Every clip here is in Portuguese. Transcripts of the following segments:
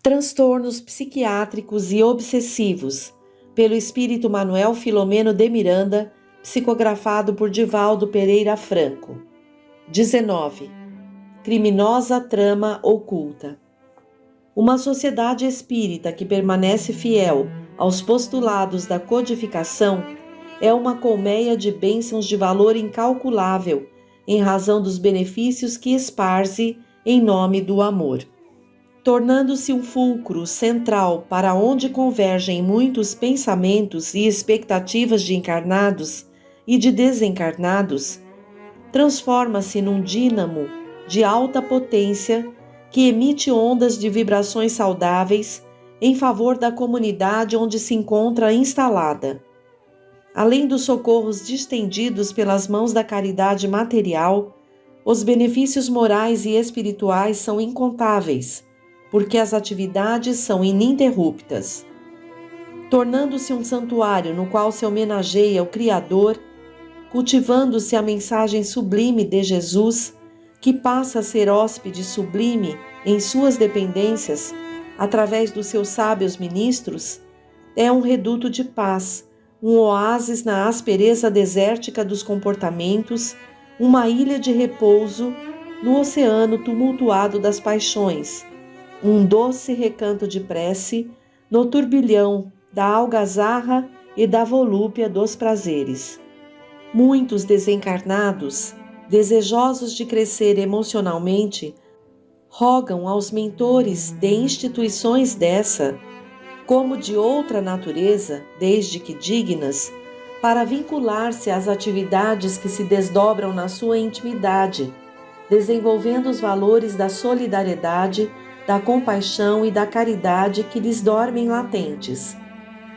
Transtornos psiquiátricos e obsessivos, pelo espírito Manuel Filomeno de Miranda, psicografado por Divaldo Pereira Franco. 19. Criminosa trama oculta. Uma sociedade espírita que permanece fiel aos postulados da codificação é uma colmeia de bênçãos de valor incalculável, em razão dos benefícios que esparze em nome do amor. Tornando-se um fulcro central para onde convergem muitos pensamentos e expectativas de encarnados e de desencarnados, transforma-se num dínamo de alta potência que emite ondas de vibrações saudáveis em favor da comunidade onde se encontra instalada. Além dos socorros distendidos pelas mãos da caridade material, os benefícios morais e espirituais são incontáveis, porque as atividades são ininterruptas. Tornando-se um santuário no qual se homenageia o Criador, cultivando-se a mensagem sublime de Jesus, que passa a ser hóspede sublime em suas dependências, através dos seus sábios ministros, é um reduto de paz, um oásis na aspereza desértica dos comportamentos, uma ilha de repouso no oceano tumultuado das paixões, um doce recanto de prece no turbilhão da algazarra e da volúpia dos prazeres. Muitos desencarnados, desejosos de crescer emocionalmente, rogam aos mentores de instituições dessa, como de outra natureza, desde que dignas, para vincular-se às atividades que se desdobram na sua intimidade, desenvolvendo os valores da solidariedade, da compaixão e da caridade que lhes dormem latentes.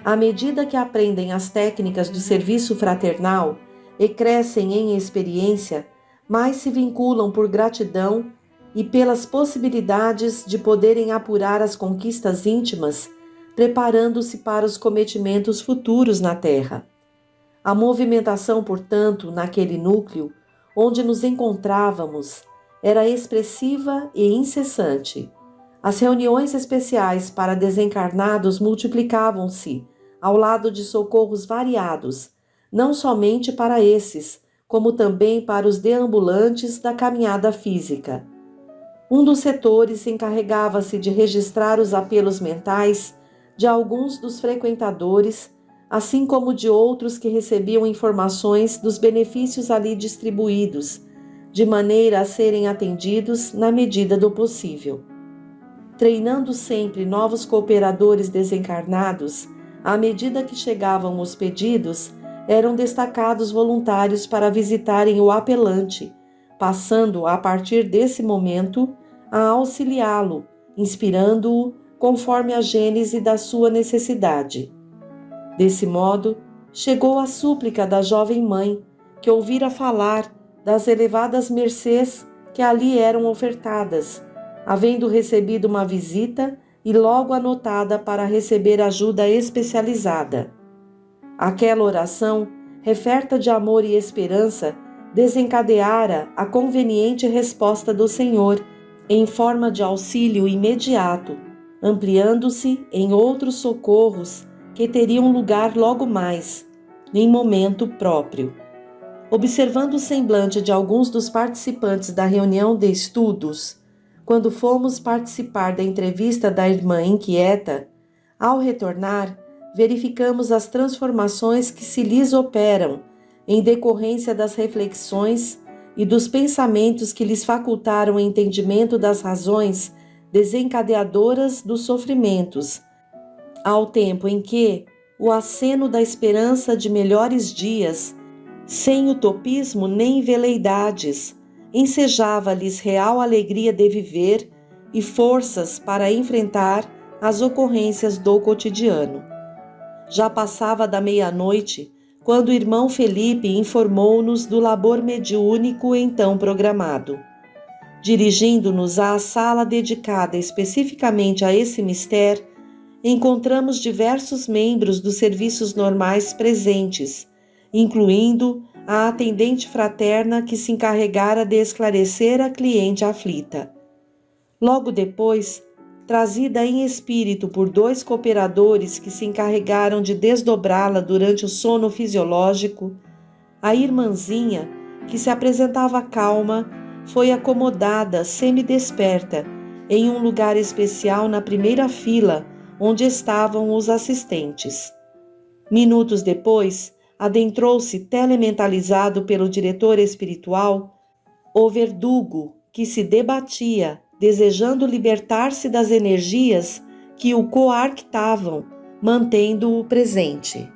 À medida que aprendem as técnicas do serviço fraternal e crescem em experiência, mais se vinculam por gratidão e pelas possibilidades de poderem apurar as conquistas íntimas, preparando-se para os cometimentos futuros na Terra. A movimentação, portanto, naquele núcleo onde nos encontrávamos era expressiva e incessante. As reuniões especiais para desencarnados multiplicavam-se, ao lado de socorros variados, não somente para esses, como também para os deambulantes da caminhada física. Um dos setores encarregava-se de registrar os apelos mentais de alguns dos frequentadores, assim como de outros que recebiam informações dos benefícios ali distribuídos, de maneira a serem atendidos na medida do possível. Treinando sempre novos cooperadores desencarnados, à medida que chegavam os pedidos, eram destacados voluntários para visitarem o apelante, passando, a partir desse momento, a auxiliá-lo, inspirando-o conforme a gênese da sua necessidade. Desse modo, chegou a súplica da jovem mãe, que ouvira falar das elevadas mercês que ali eram ofertadas, havendo recebido uma visita e logo anotada para receber ajuda especializada. Aquela oração, referta de amor e esperança, desencadeara a conveniente resposta do Senhor, em forma de auxílio imediato, ampliando-se em outros socorros que teriam lugar logo mais, em momento próprio. Observando o semblante de alguns dos participantes da reunião de estudos, quando fomos participar da entrevista da irmã inquieta, ao retornar, verificamos as transformações que se lhes operam em decorrência das reflexões e dos pensamentos que lhes facultaram o entendimento das razões desencadeadoras dos sofrimentos, ao tempo em que o aceno da esperança de melhores dias, sem utopismo nem veleidades, ensejava-lhes real alegria de viver e forças para enfrentar as ocorrências do cotidiano. Já passava da meia-noite, quando o irmão Felipe informou-nos do labor mediúnico então programado. Dirigindo-nos à sala dedicada especificamente a esse mistério, encontramos diversos membros dos serviços normais presentes, incluindo a atendente fraterna que se encarregara de esclarecer a cliente aflita. Logo depois, trazida em espírito por 2 cooperadores que se encarregaram de desdobrá-la durante o sono fisiológico, a irmãzinha, que se apresentava calma, foi acomodada semidesperta em um lugar especial na primeira fila, onde estavam os assistentes. Minutos depois, adentrou-se telementalizado pelo diretor espiritual o verdugo, que se debatia, desejando libertar-se das energias que o coartavam, mantendo-o presente.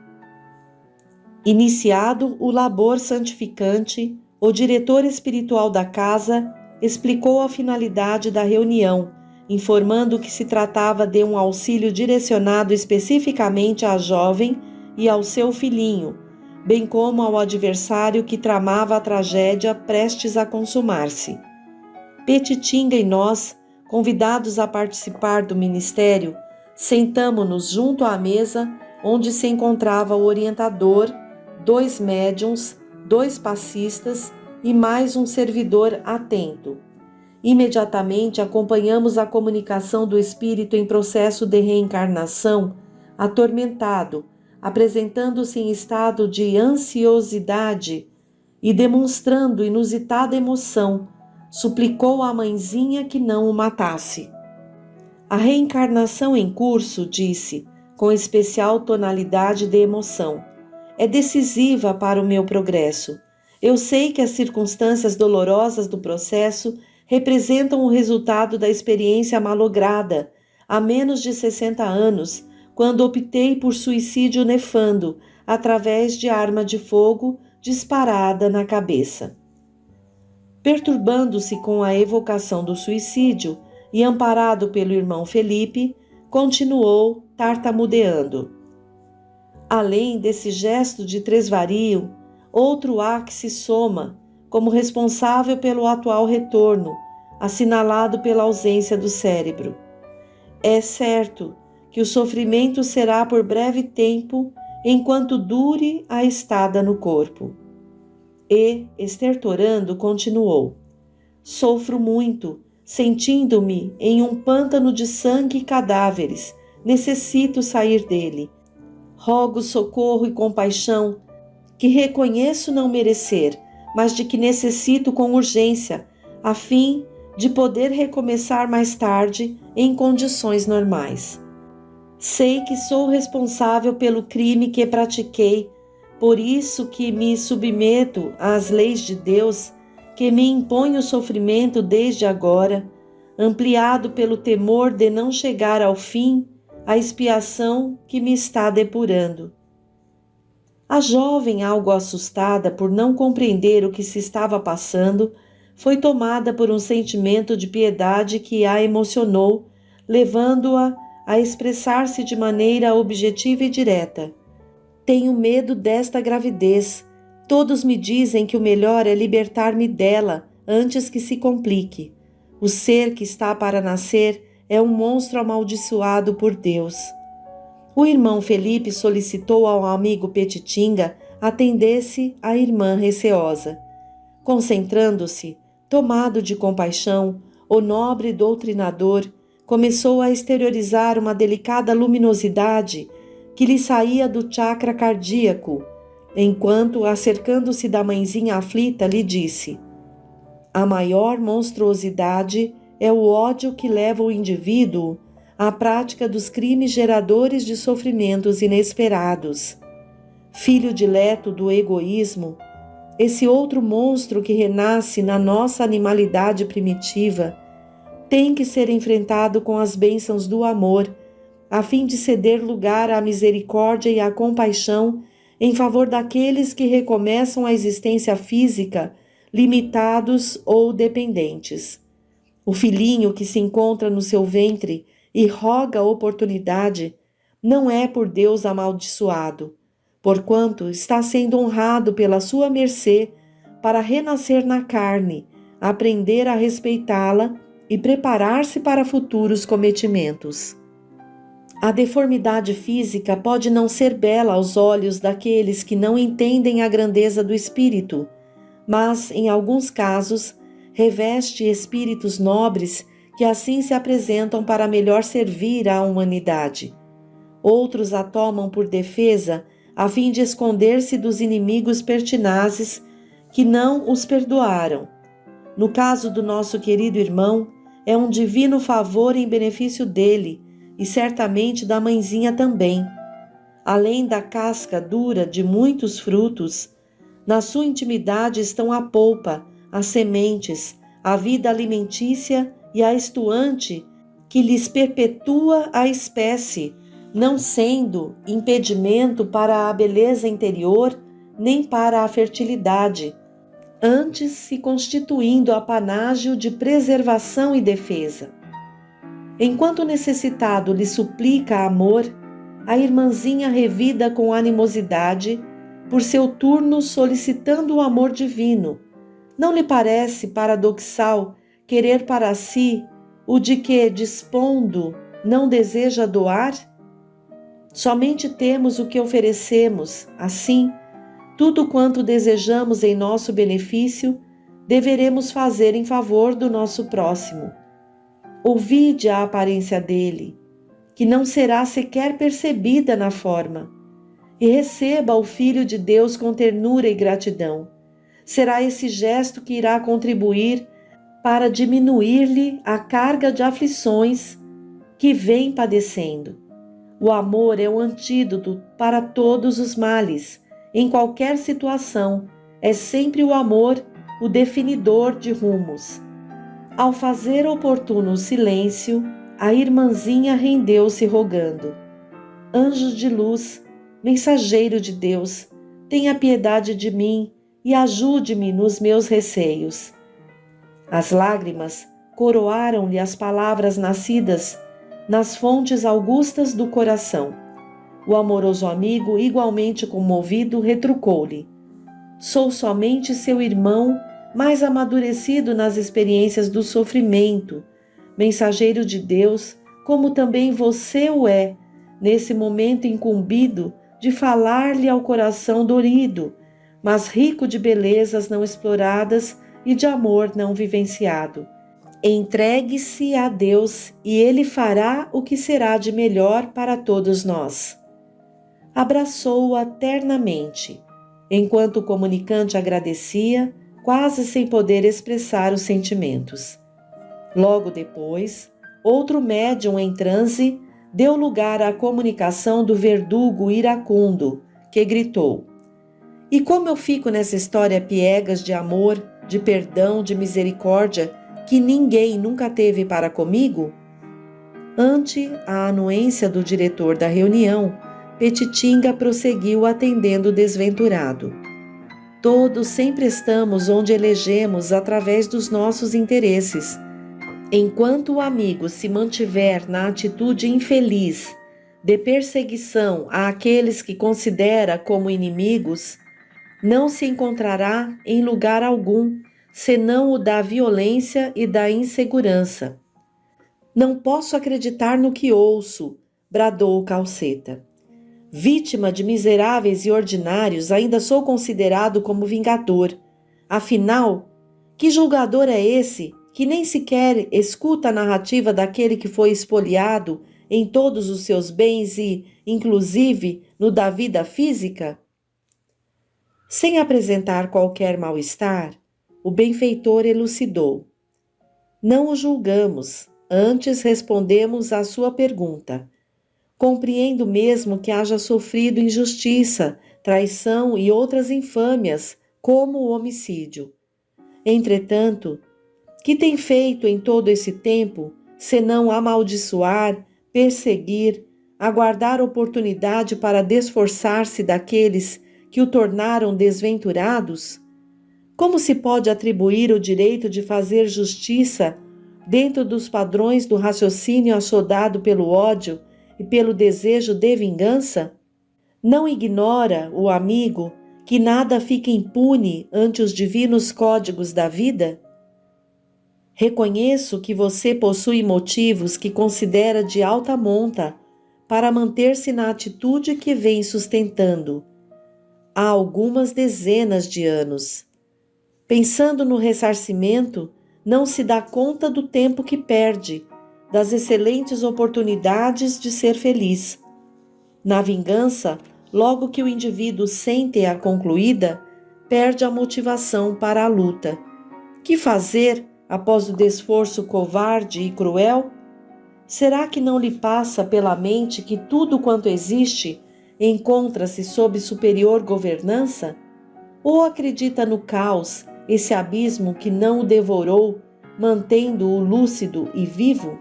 Iniciado o labor santificante, o diretor espiritual da casa explicou a finalidade da reunião, informando que se tratava de um auxílio direcionado especificamente à jovem e ao seu filhinho, bem como ao adversário que tramava a tragédia prestes a consumar-se. Petitinga e nós, convidados a participar do ministério, sentamo-nos junto à mesa onde se encontrava o orientador, 2 médiuns, 2 passistas e mais um servidor atento. Imediatamente acompanhamos a comunicação do espírito em processo de reencarnação, atormentado, apresentando-se em estado de ansiosidade e demonstrando inusitada emoção, suplicou à mãezinha que não o matasse. A reencarnação em curso, disse, com especial tonalidade de emoção, é decisiva para o meu progresso. Eu sei que as circunstâncias dolorosas do processo representam o resultado da experiência malograda há menos de 60 anos, quando optei por suicídio nefando, através de arma de fogo disparada na cabeça. Perturbando-se com a evocação do suicídio e amparado pelo irmão Felipe, continuou tartamudeando. Além desse gesto de tresvario, outro há que se soma como responsável pelo atual retorno, assinalado pela ausência do cérebro. É certo que o sofrimento será por breve tempo, enquanto dure a estada no corpo. E, estertorando, continuou: sofro muito, sentindo-me em um pântano de sangue e cadáveres. Necessito sair dele. Rogo socorro e compaixão, que reconheço não merecer, mas de que necessito com urgência, a fim de poder recomeçar mais tarde em condições normais. Sei que sou responsável pelo crime que pratiquei, por isso que me submeto às leis de Deus, que me impõe o sofrimento desde agora, ampliado pelo temor de não chegar ao fim a expiação que me está depurando. A jovem, algo assustada por não compreender o que se estava passando, foi tomada por um sentimento de piedade que a emocionou, levando-a a expressar-se de maneira objetiva e direta. Tenho medo desta gravidez. Todos me dizem que o melhor é libertar-me dela antes que se complique. O ser que está para nascer é um monstro amaldiçoado por Deus. O irmão Felipe solicitou ao amigo Petitinga atendesse a irmã receosa. Concentrando-se, tomado de compaixão, o nobre doutrinador começou a exteriorizar uma delicada luminosidade que lhe saía do chakra cardíaco, enquanto, acercando-se da mãezinha aflita, lhe disse: a maior monstruosidade é o ódio que leva o indivíduo à prática dos crimes geradores de sofrimentos inesperados. Filho dileto do egoísmo, esse outro monstro que renasce na nossa animalidade primitiva tem que ser enfrentado com as bênçãos do amor, a fim de ceder lugar à misericórdia e à compaixão em favor daqueles que recomeçam a existência física, limitados ou dependentes. O filhinho que se encontra no seu ventre e roga a oportunidade não é por Deus amaldiçoado, porquanto está sendo honrado pela sua mercê para renascer na carne, aprender a respeitá-la e preparar-se para futuros cometimentos. A deformidade física pode não ser bela aos olhos daqueles que não entendem a grandeza do espírito, mas, em alguns casos, reveste espíritos nobres que assim se apresentam para melhor servir à humanidade. Outros a tomam por defesa a fim de esconder-se dos inimigos pertinazes que não os perdoaram. No caso do nosso querido irmão, é um divino favor em benefício dele e certamente da mãezinha também. Além da casca dura de muitos frutos, na sua intimidade estão a polpa, as sementes, a vida alimentícia e a estuante que lhes perpetua a espécie, não sendo impedimento para a beleza interior nem para a fertilidade, antes se constituindo apanágio de preservação e defesa. Enquanto o necessitado lhe suplica amor, a irmãzinha revida com animosidade, por seu turno solicitando o amor divino. Não lhe parece paradoxal querer para si o de que, dispondo, não deseja doar? Somente temos o que oferecemos, assim, tudo quanto desejamos em nosso benefício, deveremos fazer em favor do nosso próximo. Ouvide a aparência dele, que não será sequer percebida na forma, e receba o Filho de Deus com ternura e gratidão. Será esse gesto que irá contribuir para diminuir-lhe a carga de aflições que vem padecendo. O amor é o antídoto para todos os males. Em qualquer situação, é sempre o amor o definidor de rumos. Ao fazer oportuno o silêncio, a irmãzinha rendeu-se rogando: Anjo de luz, mensageiro de Deus, tenha piedade de mim e ajude-me nos meus receios. As lágrimas coroaram-lhe as palavras nascidas nas fontes augustas do coração. O amoroso amigo, igualmente comovido, retrucou-lhe: Sou somente seu irmão, mais amadurecido nas experiências do sofrimento, mensageiro de Deus, como também você o é, nesse momento incumbido de falar-lhe ao coração dorido, mas rico de belezas não exploradas e de amor não vivenciado. Entregue-se a Deus e Ele fará o que será de melhor para todos nós. Abraçou-a ternamente, enquanto o comunicante agradecia, quase sem poder expressar os sentimentos. Logo depois, outro médium em transe deu lugar à comunicação do verdugo iracundo, que gritou: E como eu fico nessa história piegas de amor, de perdão, de misericórdia, que ninguém nunca teve para comigo? Ante a anuência do diretor da reunião, Petitinga prosseguiu atendendo o desventurado. Todos sempre estamos onde elegemos através dos nossos interesses. Enquanto o amigo se mantiver na atitude infeliz de perseguição àqueles que considera como inimigos, não se encontrará em lugar algum, senão o da violência e da insegurança. Não posso acreditar no que ouço, bradou o Calceta. Vítima de miseráveis e ordinários, ainda sou considerado como vingador. Afinal, que julgador é esse que nem sequer escuta a narrativa daquele que foi espoliado em todos os seus bens e, inclusive, no da vida física? Sem apresentar qualquer mal-estar, o benfeitor elucidou. Não o julgamos, antes respondemos à sua pergunta. Compreendo mesmo que haja sofrido injustiça, traição e outras infâmias, como o homicídio. Entretanto, que tem feito em todo esse tempo, senão amaldiçoar, perseguir, aguardar oportunidade para desforçar-se daqueles que o tornaram desventurados? Como se pode atribuir o direito de fazer justiça dentro dos padrões do raciocínio assodado pelo ódio e pelo desejo de vingança? Não ignora o amigo que nada fica impune ante os divinos códigos da vida? Reconheço que você possui motivos que considera de alta monta para manter-se na atitude que vem sustentando há algumas dezenas de anos. Pensando no ressarcimento, não se dá conta do tempo que perde, das excelentes oportunidades de ser feliz. Na vingança, logo que o indivíduo sente-a concluída, perde a motivação para a luta. Que fazer após o desforço covarde e cruel? Será que não lhe passa pela mente que tudo quanto existe encontra-se sob superior governança? Ou acredita no caos, esse abismo que não o devorou, mantendo-o lúcido e vivo?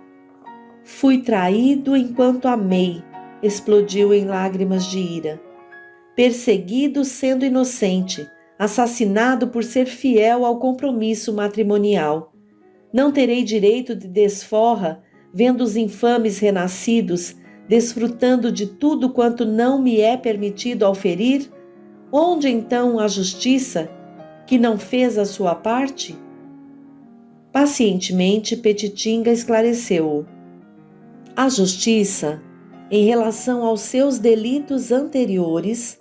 Fui traído enquanto amei, explodiu em lágrimas de ira. Perseguido sendo inocente, assassinado por ser fiel ao compromisso matrimonial. Não terei direito de desforra, vendo os infames renascidos, desfrutando de tudo quanto não me é permitido auferir? Onde então a justiça, que não fez a sua parte? Pacientemente, Petitinga esclareceu-o. A justiça, em relação aos seus delitos anteriores,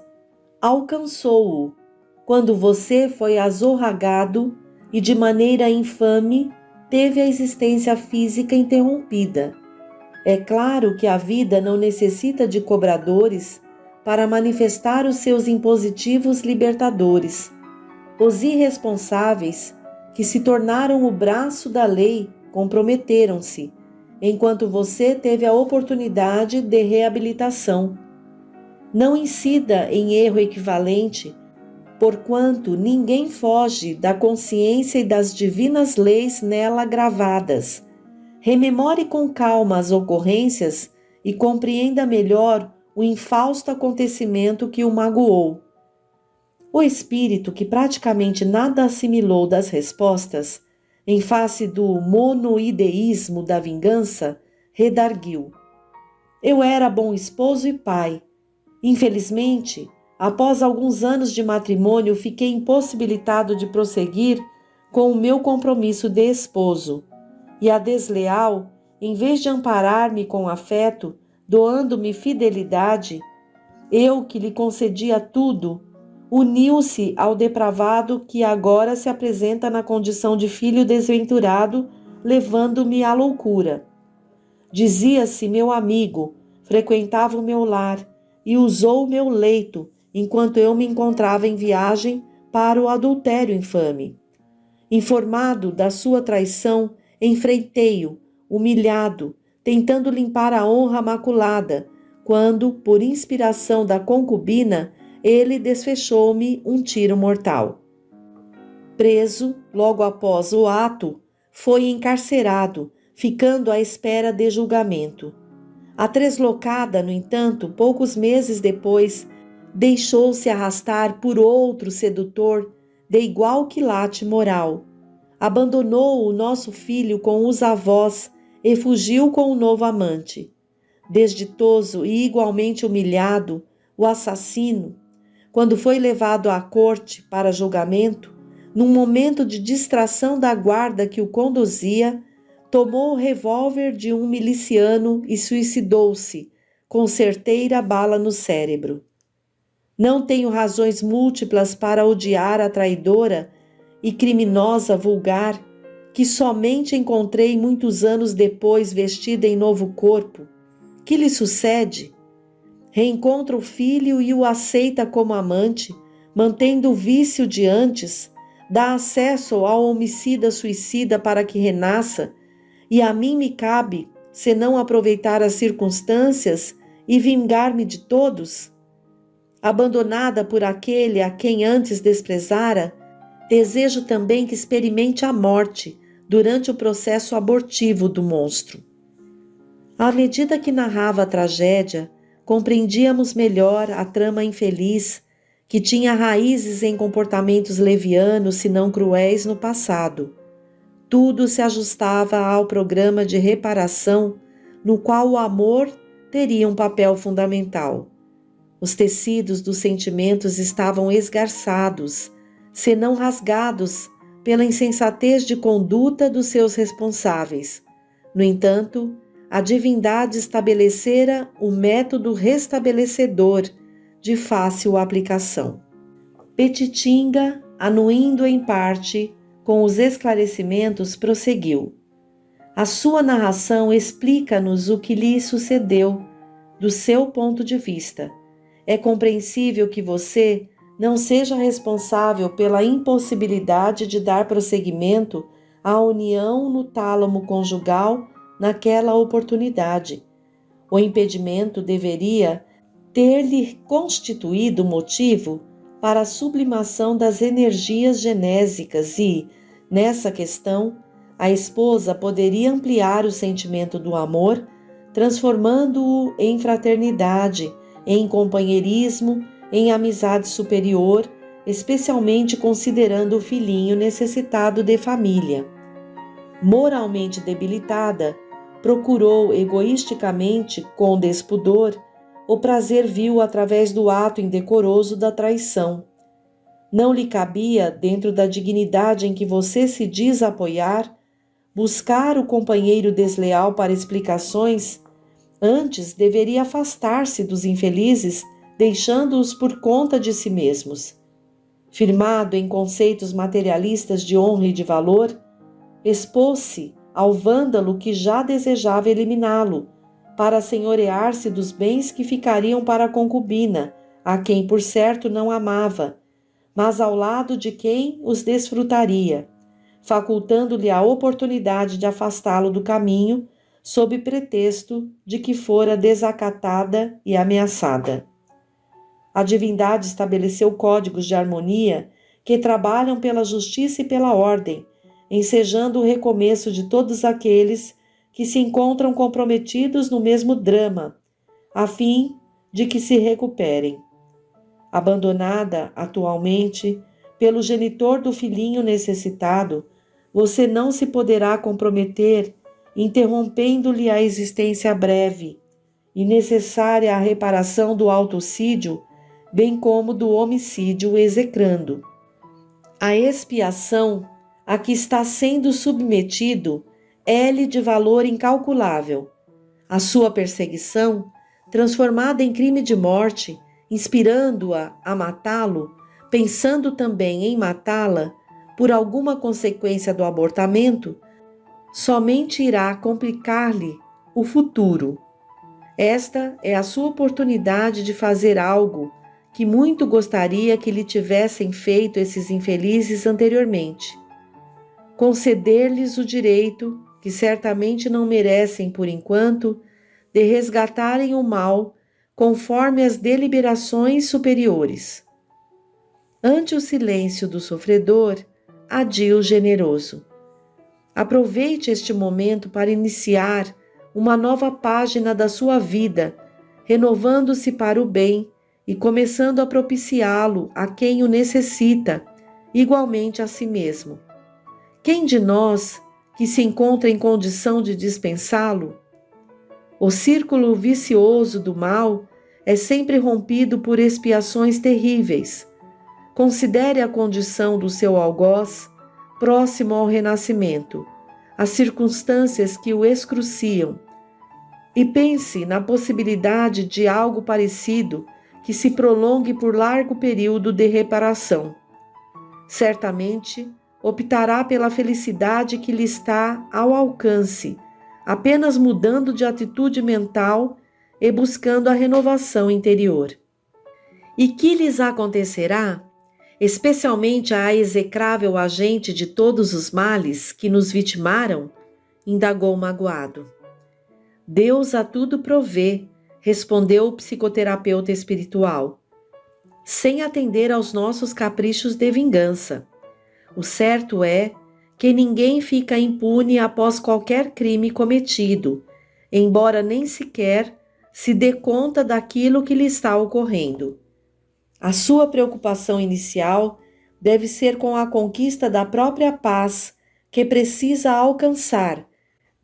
alcançou-o quando você foi azorragado e de maneira infame teve a existência física interrompida. É claro que a vida não necessita de cobradores para manifestar os seus impositivos libertadores. Os irresponsáveis, que se tornaram o braço da lei, comprometeram-se, enquanto você teve a oportunidade de reabilitação. Não incida em erro equivalente, porquanto ninguém foge da consciência e das divinas leis nela gravadas. Rememore com calma as ocorrências e compreenda melhor o infausto acontecimento que o magoou. O espírito, que praticamente nada assimilou das respostas, em face do monoideísmo da vingança, redarguiu. Eu era bom esposo e pai. Infelizmente, após alguns anos de matrimônio, fiquei impossibilitado de prosseguir com o meu compromisso de esposo. E a desleal, em vez de amparar-me com afeto, doando-me fidelidade, eu que lhe concedia tudo, uniu-se ao depravado que agora se apresenta na condição de filho desventurado, levando-me à loucura. Dizia-se meu amigo, frequentava o meu lar e usou o meu leito enquanto eu me encontrava em viagem para o adultério infame. Informado da sua traição, enfrentei-o, humilhado, tentando limpar a honra maculada, quando, por inspiração da concubina, ele desfechou-me um tiro mortal. Preso, logo após o ato, foi encarcerado, ficando à espera de julgamento. A treslocada, no entanto, poucos meses depois, deixou-se arrastar por outro sedutor de igual quilate moral. Abandonou o nosso filho com os avós e fugiu com o novo amante. Desditoso e igualmente humilhado, o assassino, quando foi levado à corte para julgamento, num momento de distração da guarda que o conduzia, tomou o revólver de um miliciano e suicidou-se, com certeira bala no cérebro. Não tenho razões múltiplas para odiar a traidora e criminosa vulgar, que somente encontrei muitos anos depois vestida em novo corpo. Que lhe sucede? Reencontra o filho e o aceita como amante, mantendo o vício de antes, dá acesso ao homicida suicida para que renasça, e a mim me cabe, senão aproveitar as circunstâncias e vingar-me de todos? Abandonada por aquele a quem antes desprezara, desejo também que experimente a morte durante o processo abortivo do monstro. À medida que narrava a tragédia, compreendíamos melhor a trama infeliz, que tinha raízes em comportamentos levianos, se não cruéis, no passado. Tudo se ajustava ao programa de reparação, no qual o amor teria um papel fundamental. Os tecidos dos sentimentos estavam esgarçados, se não rasgados, pela insensatez de conduta dos seus responsáveis. No entanto, a divindade estabelecera o método restabelecedor de fácil aplicação. Petitinga, anuindo em parte, com os esclarecimentos, prosseguiu. A sua narração explica-nos o que lhe sucedeu, do seu ponto de vista. É compreensível que você não seja responsável pela impossibilidade de dar prosseguimento à união no tálamo conjugal naquela oportunidade. O impedimento deveria ter-lhe constituído motivo para a sublimação das energias genésicas e, nessa questão, a esposa poderia ampliar o sentimento do amor, transformando-o em fraternidade, em companheirismo, em amizade superior, especialmente considerando o filhinho necessitado de família. Moralmente debilitada, procurou egoisticamente, com despudor, o prazer vil através do ato indecoroso da traição. Não lhe cabia, dentro da dignidade em que você se diz apoiar, buscar o companheiro desleal para explicações. Antes deveria afastar-se dos infelizes, deixando-os por conta de si mesmos. Firmado em conceitos materialistas de honra e de valor, expôs-se ao vândalo que já desejava eliminá-lo, para senhorear-se dos bens que ficariam para a concubina, a quem por certo não amava, mas ao lado de quem os desfrutaria, facultando-lhe a oportunidade de afastá-lo do caminho, sob pretexto de que fora desacatada e ameaçada. A divindade estabeleceu códigos de harmonia que trabalham pela justiça e pela ordem, ensejando o recomeço de todos aqueles que se encontram comprometidos no mesmo drama, a fim de que se recuperem. Abandonada atualmente pelo genitor do filhinho necessitado, você não se poderá comprometer, interrompendo-lhe a existência breve e necessária à reparação do autocídio, bem como do homicídio execrando. A expiação a que está sendo submetido é-lhe de valor incalculável. A sua perseguição, transformada em crime de morte, inspirando-a a matá-lo, pensando também em matá-la, por alguma consequência do abortamento, somente irá complicar-lhe o futuro. Esta é a sua oportunidade de fazer algo que muito gostaria que lhe tivessem feito esses infelizes anteriormente. Conceder-lhes o direito, que certamente não merecem por enquanto, de resgatarem o mal conforme as deliberações superiores. Ante o silêncio do sofredor, adio generoso. Aproveite este momento para iniciar uma nova página da sua vida, renovando-se para o bem e começando a propiciá-lo a quem o necessita, igualmente a si mesmo. Quem de nós que se encontra em condição de dispensá-lo? O círculo vicioso do mal é sempre rompido por expiações terríveis. Considere a condição do seu algoz próximo ao renascimento, as circunstâncias que o excruciam, e pense na possibilidade de algo parecido que se prolongue por largo período de reparação. Certamente, optará pela felicidade que lhe está ao alcance, apenas mudando de atitude mental e buscando a renovação interior. E que lhes acontecerá, especialmente à execrável agente de todos os males que nos vitimaram? Indagou magoado. Deus a tudo provê, respondeu o psicoterapeuta espiritual, sem atender aos nossos caprichos de vingança. O certo é que ninguém fica impune após qualquer crime cometido, embora nem sequer se dê conta daquilo que lhe está ocorrendo. A sua preocupação inicial deve ser com a conquista da própria paz que precisa alcançar,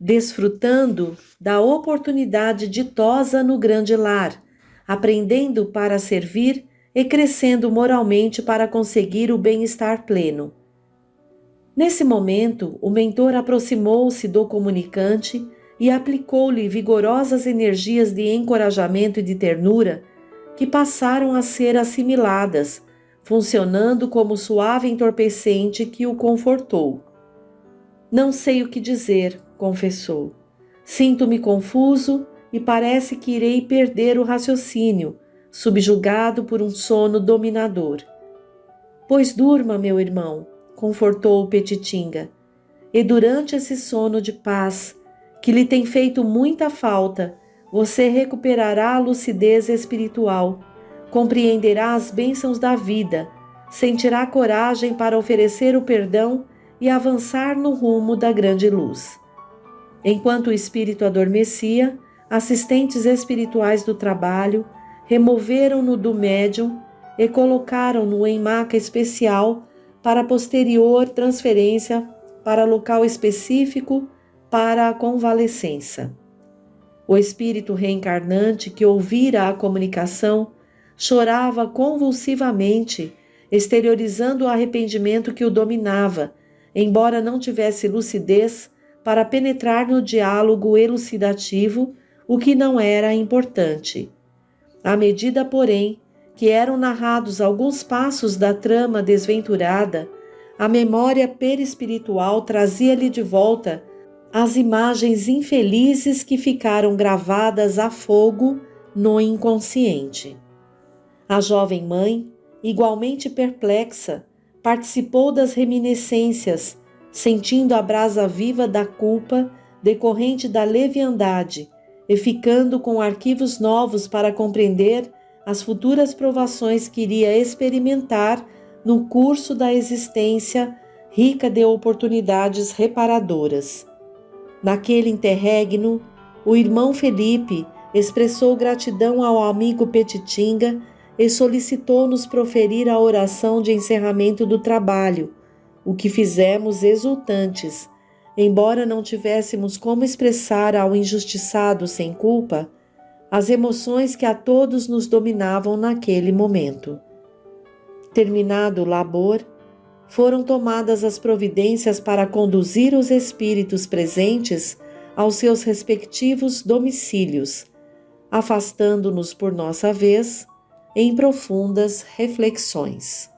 desfrutando da oportunidade ditosa no grande lar, aprendendo para servir e crescendo moralmente para conseguir o bem-estar pleno. Nesse momento, o mentor aproximou-se do comunicante e aplicou-lhe vigorosas energias de encorajamento e de ternura que passaram a ser assimiladas, funcionando como suave entorpecente que o confortou. Não sei o que dizer, confessou. Sinto-me confuso e parece que irei perder o raciocínio, subjugado por um sono dominador. Pois durma, meu irmão, confortou o Petitinga, e durante esse sono de paz, que lhe tem feito muita falta, você recuperará a lucidez espiritual, compreenderá as bênçãos da vida, sentirá coragem para oferecer o perdão e avançar no rumo da grande luz. Enquanto o espírito adormecia, assistentes espirituais do trabalho removeram-no do médium e colocaram-no em maca especial para posterior transferência para local específico para a convalescença. O espírito reencarnante que ouvira a comunicação chorava convulsivamente, exteriorizando o arrependimento que o dominava, embora não tivesse lucidez para penetrar no diálogo elucidativo, o que não era importante. À medida, porém, que eram narrados alguns passos da trama desventurada, a memória perispiritual trazia-lhe de volta as imagens infelizes que ficaram gravadas a fogo no inconsciente. A jovem mãe, igualmente perplexa, participou das reminiscências, sentindo a brasa viva da culpa decorrente da leviandade e ficando com arquivos novos para compreender as futuras provações que iria experimentar no curso da existência rica de oportunidades reparadoras. Naquele interregno, o irmão Felipe expressou gratidão ao amigo Petitinga e solicitou-nos proferir a oração de encerramento do trabalho, o que fizemos exultantes, embora não tivéssemos como expressar ao injustiçado sem culpa as emoções que a todos nos dominavam naquele momento. Terminado o labor, foram tomadas as providências para conduzir os espíritos presentes aos seus respectivos domicílios, afastando-nos por nossa vez em profundas reflexões.